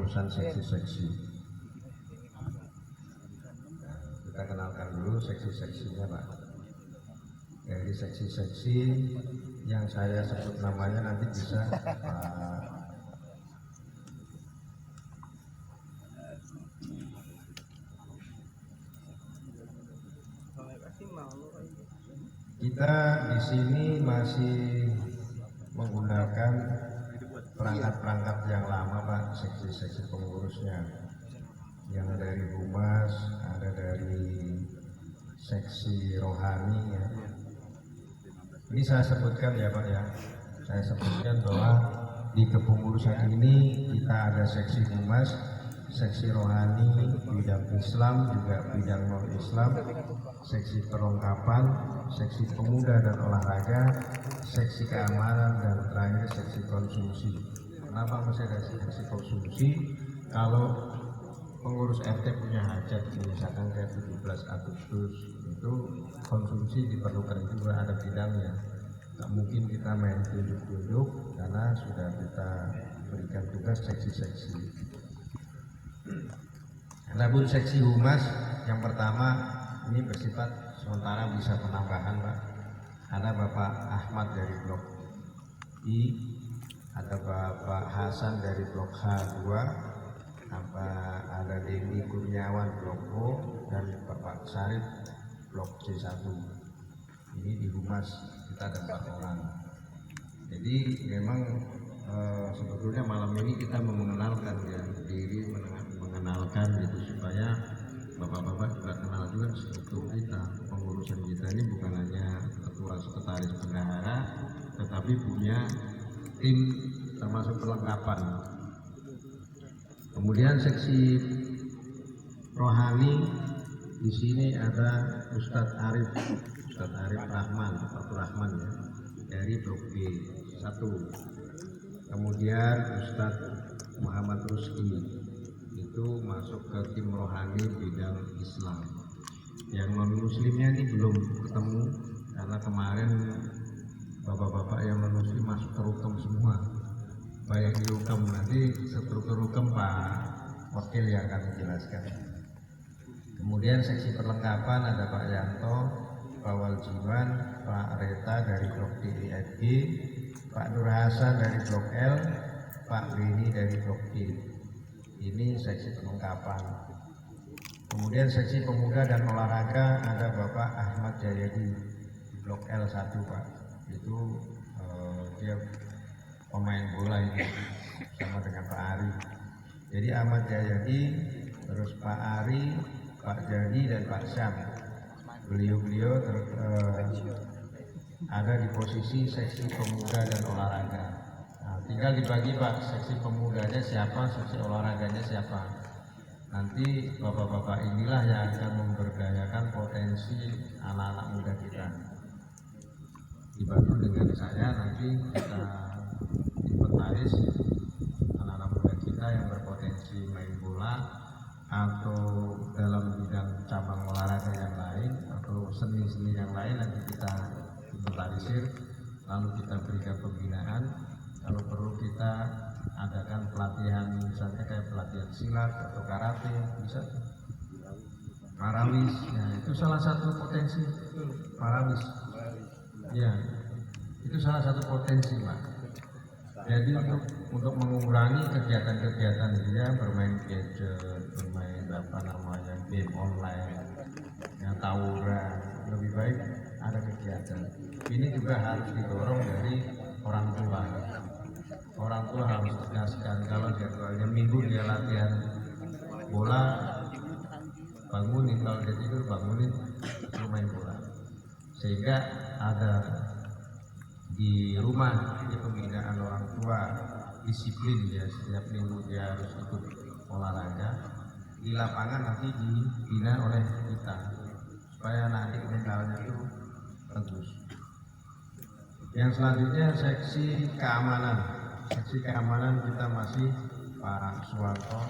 kepengurusan seksi-seksi. Kita kenalkan dulu seksi-seksinya Pak. Dari seksi-seksi yang saya sebut namanya nanti bisa Pak. Kita di sini masih menggunakan perangkat-perangkat yang lama Pak, seksi-seksi pengurusnya. Yang dari humas, ada dari seksi rohani ya. Ini saya sebutkan ya Pak ya. Saya sebutkan bahwa di kepengurusan ini kita ada seksi humas, seksi rohani, bidang Islam, juga bidang non-Islam, seksi perlengkapan, seksi pemuda dan olahraga, seksi keamanan, dan terakhir seksi konsumsi. Kenapa masih ada seksi konsumsi? Kalau pengurus RT punya hajat, misalkan kayak 17 Agustus, itu konsumsi diperlukan juga, ada bidangnya. Nggak mungkin kita main tunjuk-tunjuk karena sudah kita berikan tugas seksi-seksi. Adapun seksi humas yang pertama ini bersifat sementara, bisa penambahan Pak. Ada Bapak Ahmad dari blok I, ada Bapak Hasan dari blok H2, ada Dewi Kurniawan blok O, dan Bapak Sarif blok C1. Ini di humas kita ada 4 orang. Jadi memang sebetulnya malam ini kita mengenalkan ya, diri, mengenalkan gitu, supaya bapak-bapak juga kenal juga struktur kita. Pengurusan kita ini bukan hanya ketua, sekretaris, bendahara, tetapi punya tim termasuk perlengkapan. Kemudian seksi rohani di sini ada Ustadz Arif Rahman, Fatur Rahman ya, dari blok B1. Kemudian Ustadz Muhammad Rusdi itu masuk ke tim rohani bidang Islam. Yang non muslimnya ini belum ketemu karena kemarin bapak-bapak yang non muslim masuk ke Rukem semua. Baik di Rukem, nanti struktur Rukem Pak Wakil yang akan menjelaskan. Kemudian seksi perlengkapan ada Pak Yanto, Pak Waljiman, Pak Reta dari blok DIFG, Pak Nur Hasan dari blok L, Pak Beni dari blok D. Ini seksi perlengkapan. Kemudian seksi pemuda dan olahraga ada Bapak Ahmad Jayadi di blok L1 Pak. Itu dia pemain bola ini sama dengan Pak Ari. Jadi Ahmad Jayadi, terus Pak Ari, Pak Jadi, dan Pak Syam. Beliau ada di posisi seksi pemuda dan olahraga. Nah, tinggal dibagi Pak, seksi pemudanya siapa, seksi olahraganya siapa. Nanti bapak-bapak inilah yang akan memberdayakan potensi anak-anak muda kita. Dibantu dengan saya, nanti kita inventaris anak-anak muda kita yang berpotensi main bola atau dalam bidang cabang olahraga yang lain atau seni-seni yang lain, nanti kita inventarisir, lalu kita berikan pembinaan. Kalau perlu kita adakan pelatihan, misalnya kayak pelatihan silat atau karate, bisa marawis. Nah, itu salah satu potensi marawis. Ya, itu salah satu potensi Pak. Jadi untuk mengurangi kegiatan-kegiatan dia bermain gadget, bermain game online, yang tawuran, lebih baik ada kegiatan. Ini juga harus didorong dari orang tua. Orang tua harus tegaskan, kalau jadwalnya minggu dia latihan bola, bangunin, kalau dia tidur bangunin main bola, sehingga ada di rumah ini pembinaan orang tua, disiplin dia, setiap minggu dia harus ikut olahraga. Di lapangan nanti dibina oleh kita supaya nanti mentalnya itu bagus. Yang selanjutnya seksi keamanan. Seksi keamanan kita masih Pak Suwanto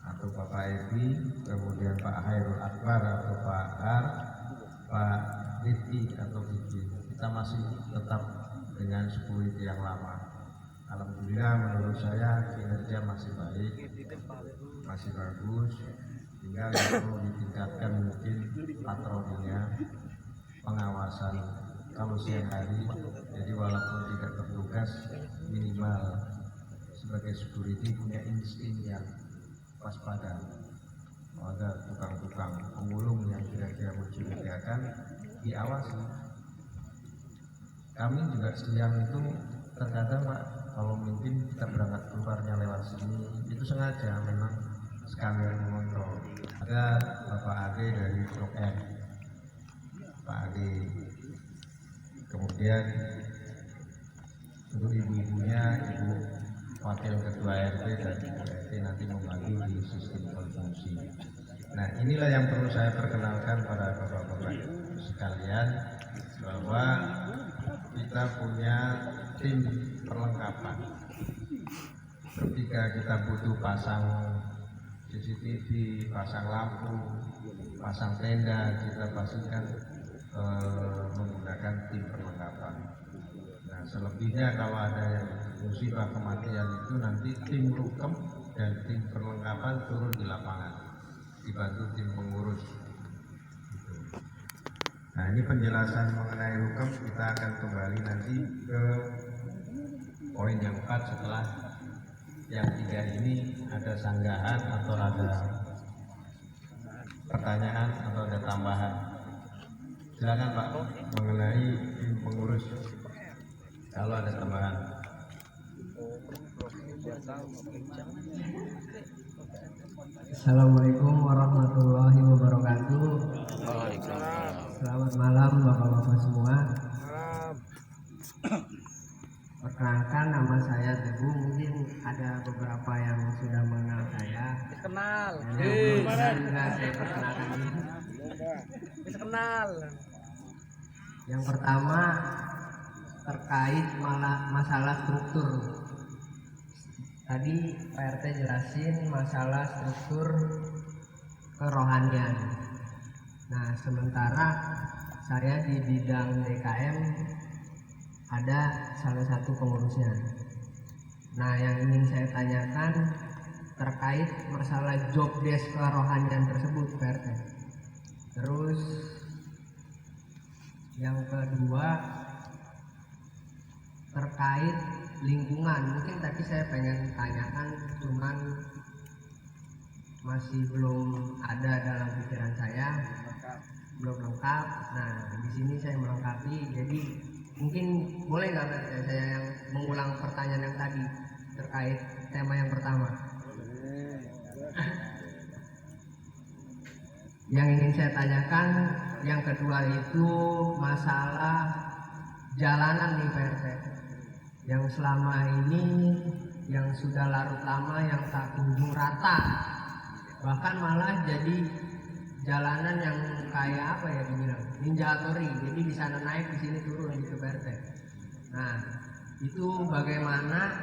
atau Bapak Edi, kemudian Pak Hairul Akbar atau Pak Har, Pak Rifki atau Vicky. Kita masih tetap dengan security yang lama. Alhamdulillah menurut saya kinerja masih baik, masih bagus. Tinggal yang perlu ditingkatkan mungkin patrolinya, pengawasan kalau siang hari. Jadi walaupun tidak bertugas, minimal sebagai security punya insting yang waspada. Ada tukang-tukang pemulung yang kira-kira mencurigakan, diawasi. Kami juga siang itu terkadang Pak, kalau mungkin kita berangkat keluarnya lewat sini, itu sengaja memang sekalian mengontrol. Ada Bapak Ade dari Blok M, Pak Ade, kemudian untuk ibu-ibunya, Ibu Wakil Ketua RT dan Ibu RT nanti membantu di sistem konsumsi. Nah, inilah yang perlu saya perkenalkan pada Bapak-Bapak sekalian, bahwa kita punya tim perlengkapan. Ketika kita butuh pasang CCTV, pasang lampu, pasang tenda, kita pastikan menggunakan tim perlengkapan. Nah, selebihnya kalau ada yang musibah kematian itu nanti tim rukem dan tim perlengkapan turun di lapangan, dibantu tim pengurus. Nah, ini penjelasan mengenai rukem, kita akan kembali nanti ke poin yang 4 setelah yang 3 ini. Ada sanggahan atau ada pertanyaan atau ada tambahan? Silakan Pak, mengenai tim pengurus kalau ada tambahan. Assalamualaikum warahmatullahi wabarakatuh. Selamat malam Bapak-Bapak semua. Perkenalkan, nama saya Teguh. Mungkin ada beberapa yang sudah mengenal saya. Kenal. Enggak, saya perkenalkan dulu. Kenal. Yang pertama terkait masalah struktur. Tadi Pak RT jelasin masalah struktur kerohanian. Nah, sementara saya di bidang DKM ada salah satu pengurusnya. Nah, yang ingin saya tanyakan terkait masalah job desk kerohanian tersebut, Pak RT. Terus yang kedua terkait lingkungan. Mungkin tadi saya pengen tanyakan, cuman masih belum ada dalam pikiran saya, belum lengkap. Nah, di sini saya melengkapi. Jadi mungkin boleh nggak saya yang mengulang pertanyaan yang tadi terkait tema yang pertama? Yang ingin saya tanyakan, yang kedua itu masalah jalanan nih Pak RT. Yang selama ini yang sudah larut lama yang tak kunjung rata, bahkan malah jadi jalanan yang kayak apa ya dibilang ninjatori, jadi di sana naik di sini turun gitu Pak RT. Nah, itu bagaimana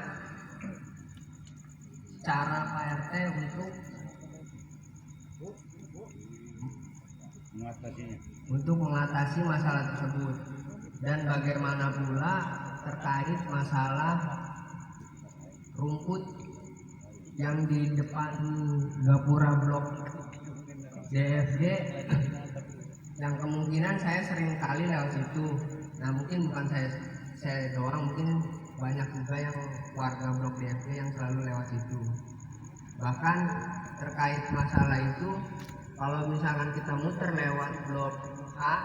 cara Pak RT untuk mengatasi masalah tersebut, dan bagaimana pula terkait masalah rumput yang di depan gapura blok DFG yang kemungkinan saya sering kali lewat situ. Nah, mungkin bukan saya doang, mungkin banyak juga yang warga blok DFG yang selalu lewat situ. Bahkan terkait masalah itu, kalau misalkan kita muter lewat blok A,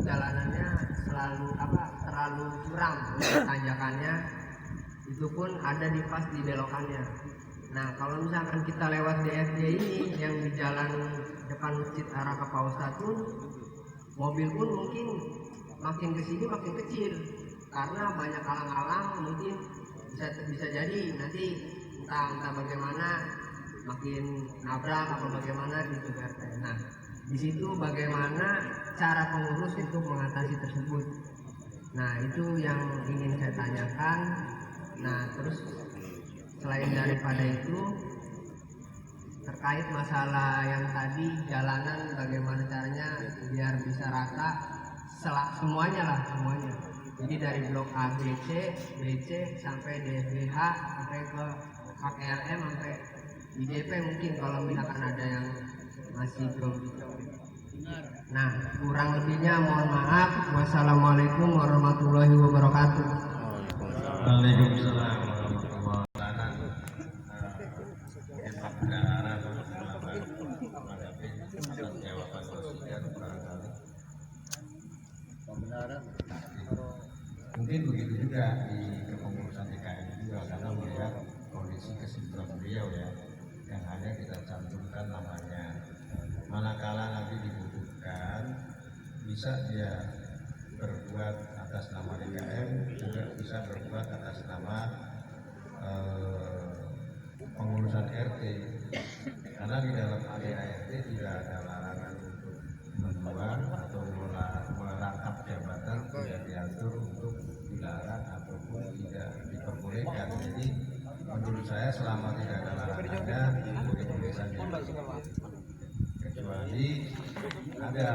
jalanannya terlalu curam tanjakannya, itu pun ada di pas di belokannya. Nah, kalau misalkan kita lewat DFJ ini yang di jalan depan masjid arah ke Pausat pun, mobil pun mungkin makin kesini makin kecil karena banyak alang-alang, mungkin bisa jadi nanti entah bagaimana makin nabrak atau bagaimana gitu kan. Nah, di situ bagaimana cara pengurus untuk mengatasi tersebut. Nah, itu yang ingin saya tanyakan. Nah, terus selain daripada itu terkait masalah yang tadi jalanan, bagaimana caranya biar bisa rata semuanya. Jadi dari blok A, BC sampai DBH sampai ke HKLM sampai IDP mungkin kalau misalkan ada yang masih belum. Nah, kurang lebihnya mohon maaf. Wassalamualaikum warahmatullahi wabarakatuh. Waalaikumsalam warahmatullahi wabarakatuh. Mungkin begitu juga di kepengurusan DKM juga, karena melihat kondisi kesibukan beliau ya, yang hanya kita cantumkan namanya. Manakala nanti dibutuhkan, bisa dia berbuat atas nama DKM, juga bisa berbuat atas nama pengurusan RT, karena di dalam ADART tidak ada larangan untuk membuat atau merangkap jabatan, tidak diatur untuk dilarang ataupun tidak diperbolehkan. Jadi menurut saya selama tidak ada larangannya, boleh-boleh saja, kecuali ada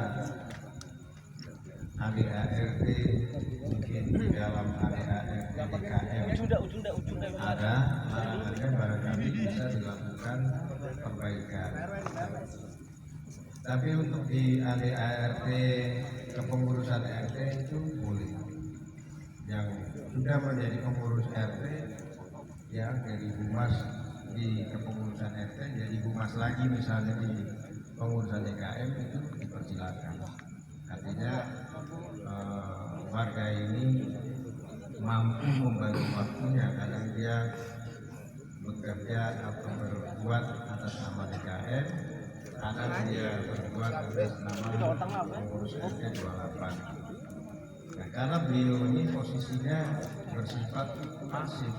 ADART, mungkin di dalam ADART DKM ada larangannya, barangkali bisa dilakukan perbaikan. Tapi untuk di ADART kepengurusan RT itu boleh. Yang sudah menjadi pengurus RT ya dari humas di kepengurusan RT jadi humas lagi misalnya di pengurusan DKM, itu dipersilakan. Artinya warga ini mampu membagi waktunya, kadang dia bekerja atau berbuat atas nama DKM, kadang dia berbuat atas nama pengurus RT 28. Nah, karena beliau ini posisinya bersifat pasif,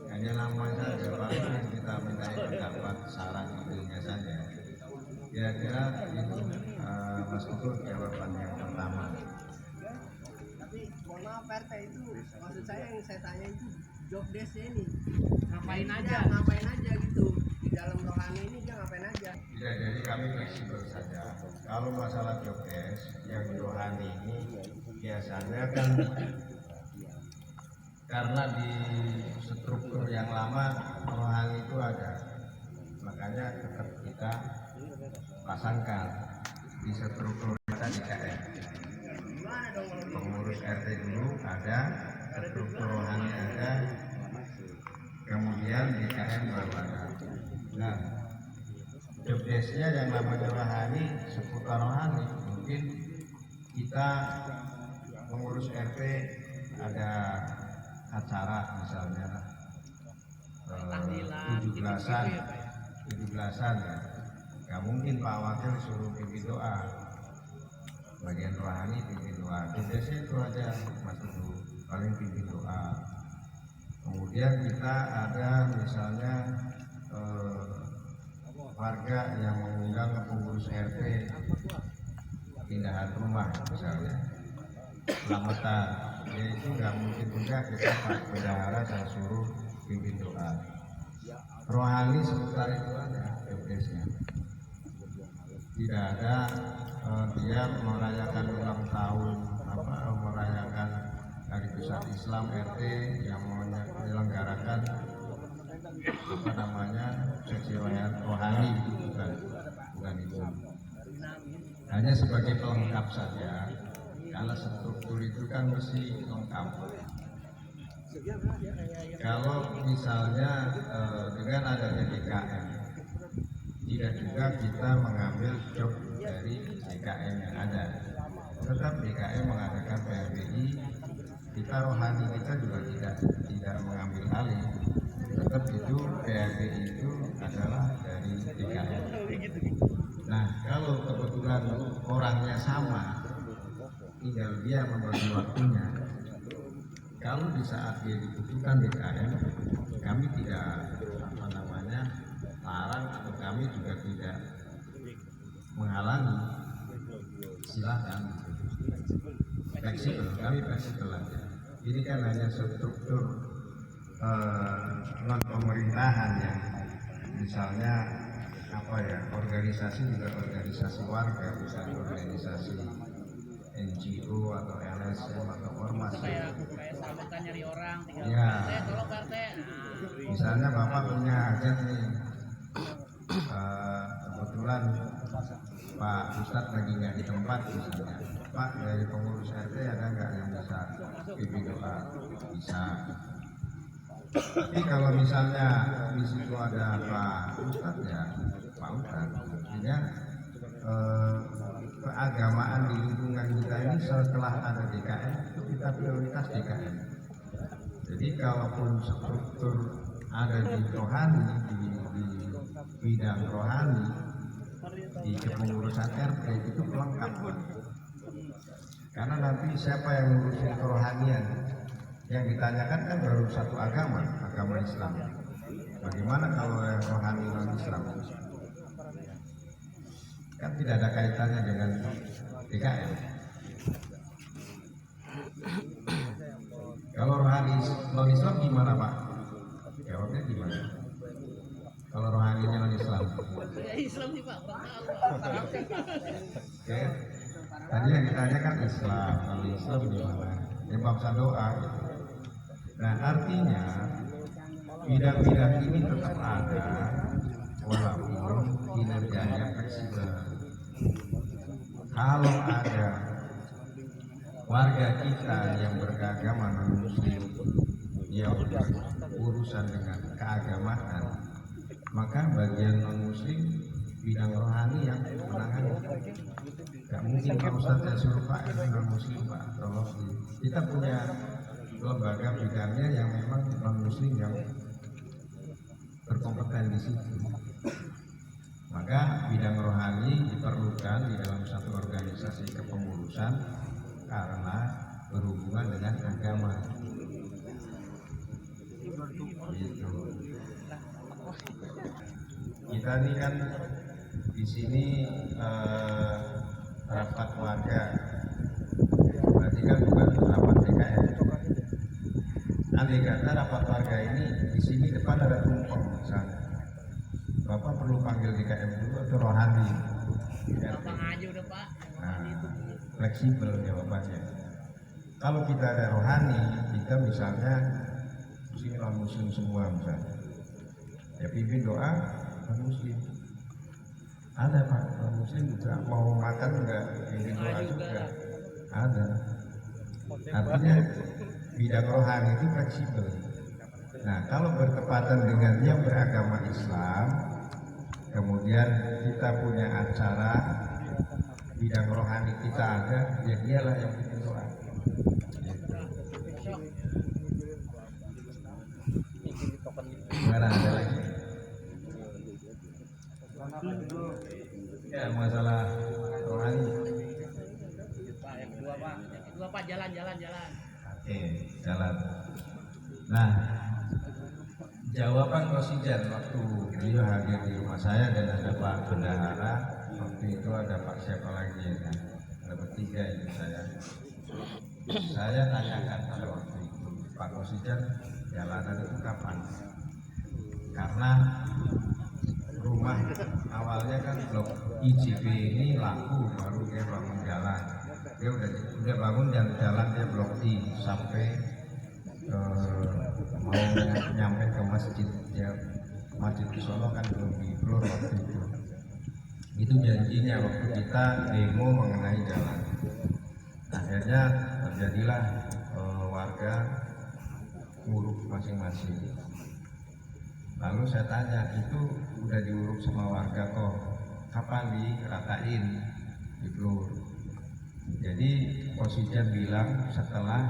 hanya nama saja, paling yang kita minta pendapat saran idenya saja. Kira-kira itu Mas Ukur jawaban yang pertama. Tapi mohon maaf RT, itu maksud saya yang saya tanya itu job desk ini ngapain aja gitu di dalam rohani ini, dia ngapain aja. Ya, jadi kami fleksibel saja. Kalau masalah job desk yang rohani ini biasanya kan karena di struktur yang lama rohani itu ada, makanya tetap kita pasangkan di struktur kita DKM. Pengurus RT dulu ada, struktur rohani ada, kemudian DKM baru ada. Nah, job desk-nya yang namanya rohani, seputar rohani, mungkin kita pengurus RT ada acara misalnya 17-an ya, nggak mungkin Pak Wakil suruh pimpin doa, bagian rohani pimpin doa. Biasanya itu aja Mas Udu, paling pimpin doa. Kemudian kita ada misalnya warga yang mengundang ke pengurus RT pindahan rumah misalnya, selamatan, ya itu nggak mungkin juga kita Pak Bendahara saya suruh pimpin doa. Rohani sebentar itu ada jobdesknya, tidak ada dia merayakan ulang tahun merayakan Hari Besar Islam RT yang menyelenggarakan seksi rohani, itu bukan itu, hanya sebagai pelengkap saja. Karena struktur itu kan mesti lengkap. Kalau misalnya dengan adanya DKM, tidak juga kita mengambil job dari DKM yang ada, tetap DKM mengadakan PLBI, kita rohani kita juga tidak mengambil alih, tetap itu PLBI itu adalah dari DKM. Nah, kalau kebetulan orangnya sama, tinggal dia membagi waktunya. Kalau di saat dia dibutuhkan DKM, kami tidak larang atau kami juga tidak menghalangi, silahkan. Fleksibel, kami fleksibel aja. Ini kan hanya struktur non pemerintahan ya, misalnya organisasi juga organisasi warga, misalnya organisasi NGO atau LSM atau ormas. Kayak sahabat nyari orang tinggal Ya. tolong RT. Misalnya Bapak punya hajat nih, kebetulan Pak Ustadz lagi nggak di tempat misalnya, Pak dari pengurus RT ada nggak yang bisa pimpin doa? Bisa. Tapi kalau misalnya di situ ada Pak Ustadz ya Pak Ustadz, artinya keagamaan di lingkungan kita ini setelah ada DKM itu kita prioritas DKM. Jadi kalaupun struktur ada di rohani, di bidang rohani, di kepengurusan RT itu pelengkap. Karena nanti siapa yang ngurusin kerohanian? Yang ditanyakan kan baru satu agama, agama Islam. Bagaimana kalau yang rohani non Islam? Kan tidak ada kaitannya dengan DKM. Kalau rohani non Islam gimana Pak? Jawabnya gimana? Kalau rohaninya non Islam? Ya Islam sih Pak, Oke. Tadi yang ditanyakan Islam, kalau Islam gimana? Ya bangsa doa gitu. Nah artinya bidang-bidang ini tetap ada walaupun kinerjanya fleksibel. Kalau ada warga kita yang beragama non-muslim yang berurusan dengan keagamaan, maka bagian non-muslim bidang rohani yang menangani. Gak mungkin Pak Ustadz saya suruh Pak non-muslim Pak, tolong. Kita punya lembaga bidangnya yang memang non-muslim yang berkompeten di situ. Maka bidang rohani diperlukan di dalam satu organisasi kepengurusan karena berhubungan dengan agama. Gitu. Kita ini kan di sini rapat warga, berarti kan bukan rapat DKM. Andai kata rapat warga ini di sini depan ada tumpeng misalnya, Bapak perlu panggil DKM dulu atau rohani? gampang aja udah Pak. Nah, fleksibel jawabannya. Kalau kita ada rohani, kita misalnya sini non muslim semua misalnya, ya pimpin doa non muslim. Ada Pak non muslim juga mau makan enggak pimpin doa juga. Ada. Artinya bidang rohani itu fleksibel. Nah kalau bertepatan dengan yang beragama Islam, kemudian kita punya acara bidang rohani kita ada, ya dialah yang bikin doa. Gimana ada lagi? Ya masalah rohani. Pak yang kedua Pak, jalan. Oke, jalan. Nah, jawaban Rosijan waktu beliau hadir di rumah saya dan ada Pak Bendahara, waktu itu ada Pak siapa lagi ya kan? Ada bertiga itu saya. Saya tanyakan pada waktu itu, Pak Rosijan jalanan itu kapan? Karena rumah awalnya kan blok IJB ini laku baru dia bangun jalan. Dia udah bangun jalan dia blok D sampai mau nyampe ke masjid ya, masjid di Solo kan belum diblur waktu itu janjinya waktu kita demo mengenai jalan. Akhirnya terjadilah warga nguruk masing-masing. Lalu saya tanya, itu udah diuruk sama warga kok, kapan diratain, diblur? Jadi Posisian bilang setelah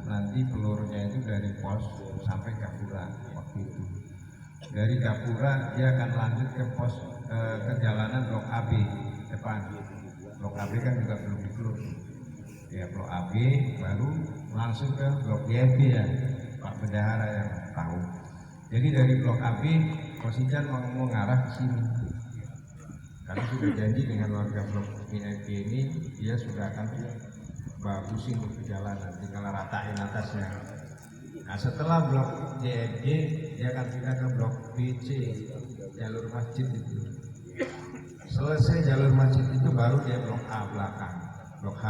nanti pelurnya itu dari pos sampai Gapura waktu itu. Dari Gapura dia akan lanjut ke pos ke jalanan blok AB depan. Blok AB kan juga belum dipelur. Ya blok AB baru langsung ke blok YB ya, Pak Bendahara yang tahu. Jadi dari blok AB Posisian mau mengarah ke sini. Karena sudah janji dengan warga blok VIP ini, dia sudah akan bagusin jalanan, tinggal ratain atasnya. Nah setelah blok JFG, dia akan pindah ke blok BC, jalur masjid itu. Selesai jalur masjid itu baru dia blok A belakang, blok H.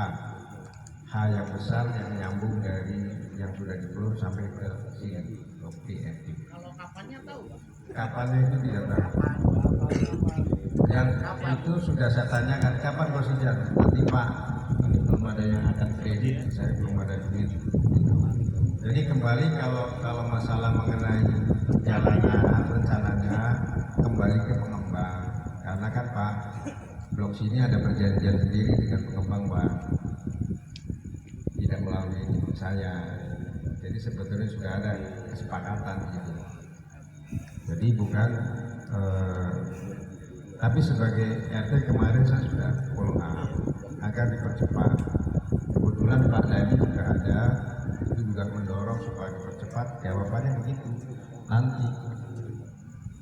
hal yang besar yang nyambung dari yang sudah dipelur sampai ke sini blok D, F, G. Kalau kapannya tahu Pak? Kapannya itu tidak tahu. Yang itu sudah saya tanyakan kapan Kosijan, nanti Pak, ini belum ada yang akan kredit, saya belum ada duit. Jadi kembali kalau masalah mengenai jalanan rencananya kembali ke pengembang, karena kan Pak blok sini ada perjanjian sendiri dengan pengembang Pak, tidak melalui saya. Jadi sebetulnya sudah ada kesepakatan gitu. Jadi bukan tapi sebagai RT kemarin saya sudah follow up agar dipercepat. Kebetulan Pak Dhani juga ada, itu juga mendorong supaya dipercepat. Jawabannya begitu nanti,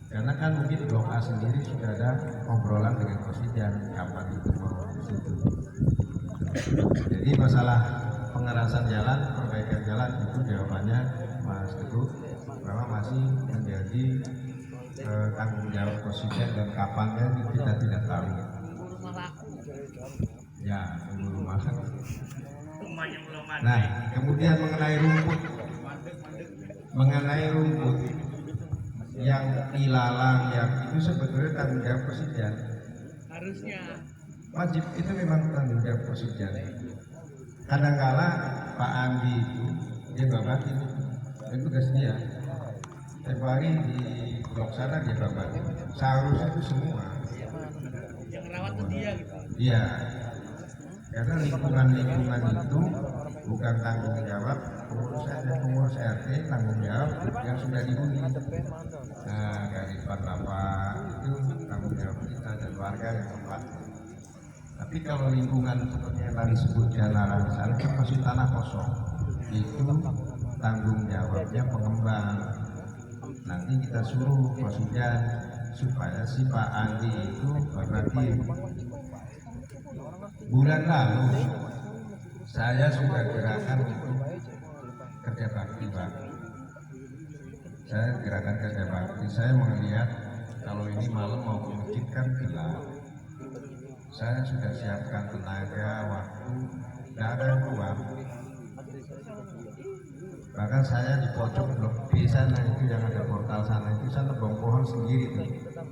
karena kan mungkin blok A sendiri sudah ada obrolan dengan Kosijan kapan itu mau situ. Jadi masalah pengerasan jalan, perbaikan jalan itu jawabannya Mas Teguh bahwa masih menjadi tanggung jawab Kosijan, dan kapannya kita tidak tahu. Rumah laku. Ya, tunggu rumah. Rumahnya belum ada. Nah, kemudian mengenai rumput yang ilalang yang itu sebetulnya tanggung jawab Kosijan. Harusnya. Wajib, itu memang tanggung jawab Kosijan. Kadangkala Pak Andi itu dia babatin, itu tugas dia. Setiap hari di blok sana dia babatin. Seharusnya itu semua. Yang rawat tuh dia gitu. Iya, karena lingkungan itu bukan tanggung jawab pengurus RT, tanggung jawab yang sudah dihuni. Nah, dari Pak Bapak itu tanggung jawab kita dan warga yang tempat. Tapi kalau lingkungan seperti yang tadi sebut jalanan sana kan masih tanah kosong, itu tanggung jawabnya pengembang. Nanti kita suruh Kosijan supaya si Pak Andi itu berarti bulan lalu saya sudah gerakan untuk kerja bakti Pak. Saya gerakan kerja bakti, saya melihat kalau ini malam mau ke masjid kan gelap. Saya sudah siapkan tenaga, waktu, tidak ada yang keluar. Bahkan saya di pojok blok B sana itu yang ada portal sana itu saya nebang pohon sendiri tuh,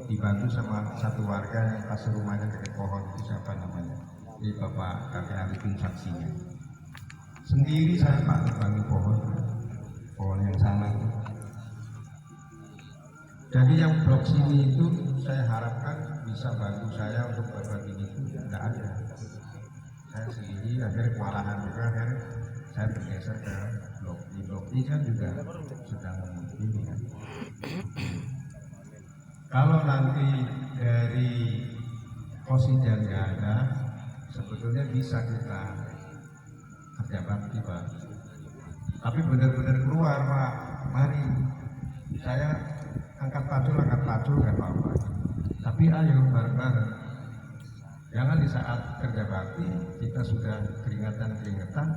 dibantu sama satu warga yang pas rumahnya dekat pohon itu, siapa namanya? Ini Bapak Kakek Arifin saksinya. Sendiri saya Pak nebangi pohon yang sama itu. Jadi yang blok sini itu saya harapkan bisa bantu saya untuk berbagi itu, tidak ada. Saya sendiri akhirnya kewalahan juga, akhirnya saya bergeser ke blok D. Blok D kan juga sedang ini kan. Kalau nanti dari Kosijan nggak ada, sebetulnya bisa kita kerja bakti Pak. Tapi benar-benar keluar Pak, mari saya angkat pacul nggak apa-apa. Tapi ayo bareng-bareng. Jangan di saat kerja bakti kita sudah keringetan,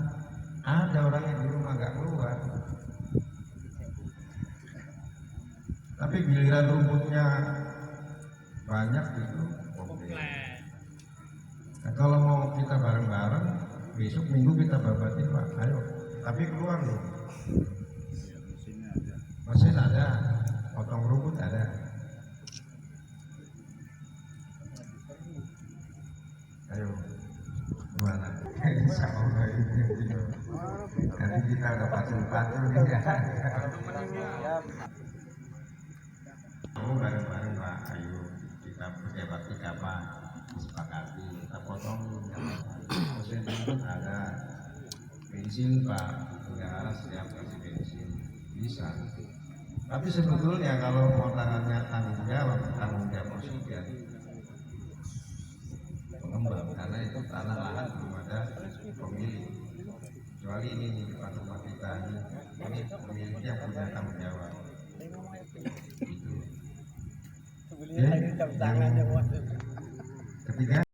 ada orang yang di rumah nggak keluar. Tapi giliran rumputnya banyak itu komplain. Nah, kalau mau kita bareng-bareng, besok minggu kita babatin Pak, ayo. Tapi keluar loh. Mesin ada, potong rumput ada. Ayo, gimana? Insya Allah itu. Nanti kita udah pacul-pacul nih ya. Kamu bareng-bareng Pak, ayo kita kerja bakti kapan? Disepakati, kita potong mesin rumput ada, bensin Pak, udah harus siap kasih bensin, bisa. Tapi sebetulnya kalau mau tanggung jawab Kosijan pengembang, karena itu tanah lahan belum ada pemilik, kecuali ini di depan rumah kita ini pemilik yang punya tanggung jawab. Gitu. Yang ketiga.